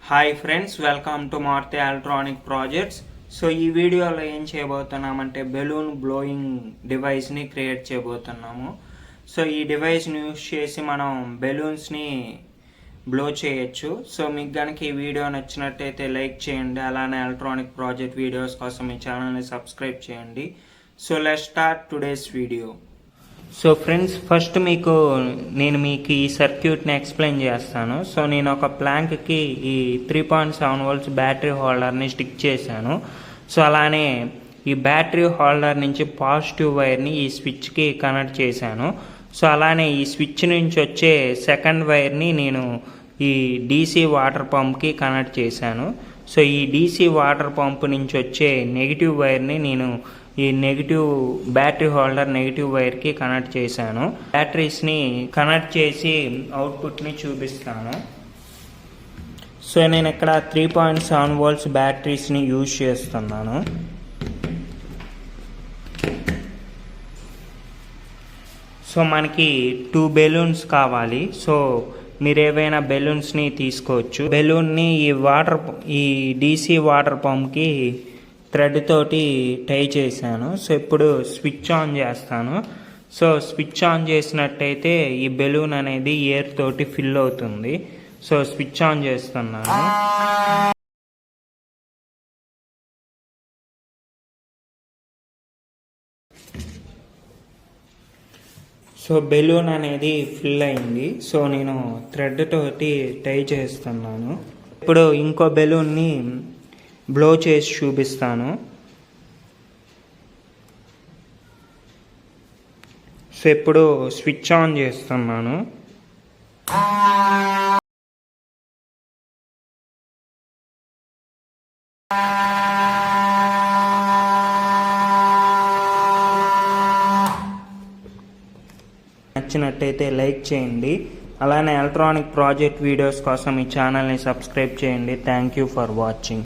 Hi friends, welcome to Maruti electronic projects. So ఈ వీడియోలో ఏం చేయబోతున్నామంటే బెలూన్ బ్లోయింగ్ డివైస్ని క్రియేట్ చేయబోతున్నాము. సో ఈ డివైస్ని యూస్ చేసి మనం బెలూన్స్ని బ్లో చేయొచ్చు. సో మీకు కనుక ఈ వీడియో నచ్చినట్టయితే లైక్ చేయండి, అలానే ఎలక్ట్రానిక్ ప్రాజెక్ట్ వీడియోస్ కోసం ఈ ఛానల్ని సబ్స్క్రైబ్ చేయండి. So let's start today's video. So friends, first నేను మీకు ఈ సర్క్యూట్ని ఎక్స్ప్లెయిన్ చేస్తాను. సో నేను ఒక ప్లాంక్కి ఈ 3.7 volts బ్యాటరీ హోల్డర్ని స్టిక్ చేశాను. సో అలానే ఈ బ్యాటరీ హోల్డర్ నుంచి పాజిటివ్ వైర్ని ఈ స్విచ్కి కనెక్ట్ చేశాను. సో అలానే ఈ స్విచ్ నుంచి వచ్చే సెకండ్ వైర్ని నేను ఈ డీసీ వాటర్ పంప్కి కనెక్ట్ చేశాను. సో ఈ డీసీ వాటర్ పంప్ నుంచి వచ్చే నెగిటివ్ వైర్ని నేను ఈ నెగిటివ్ బ్యాటరీ హోల్డర్ నెగిటివ్ వైర్కి కనెక్ట్ చేశాను. బ్యాటరీస్ని కనెక్ట్ చేసి అవుట్పుట్ని చూపిస్తాను. సో నేను ఇక్కడ 3.7 volts బ్యాటరీస్ని యూజ్ చేస్తున్నాను. సో మనకి 2 బెలూన్స్ కావాలి. సో మీరు ఏవైనా బెలూన్స్ని తీసుకోవచ్చు. బెలూన్ని ఈ డీసీ వాటర్ పంప్కి థ్రెడ్ తోటి టై చేశాను. సో ఇప్పుడు స్విచ్ ఆన్ చేస్తాను. సో స్విచ్ ఆన్ చేసినట్టయితే ఈ బెలూన్ అనేది ఎయిర్ తోటి ఫిల్ అవుతుంది. సో స్విచ్ ఆన్ చేస్తున్నాను. సో బెలూన్ అనేది ఫిల్ అయింది. సో నేను థ్రెడ్ తోటి టై చేస్తున్నాను. ఇప్పుడు ఇంకో బెలూన్ని బ్లో చేసి చూపిస్తాను. సో ఇప్పుడు స్విచ్ ఆన్ చేస్తున్నాను. నచ్చినట్టయితే లైక్ చేయండి, అలానే ఎలక్ట్రానిక్ ప్రాజెక్ట్ వీడియోస్ కోసం ఈ ఛానల్ని సబ్స్క్రైబ్ చేయండి. Thank you for watching.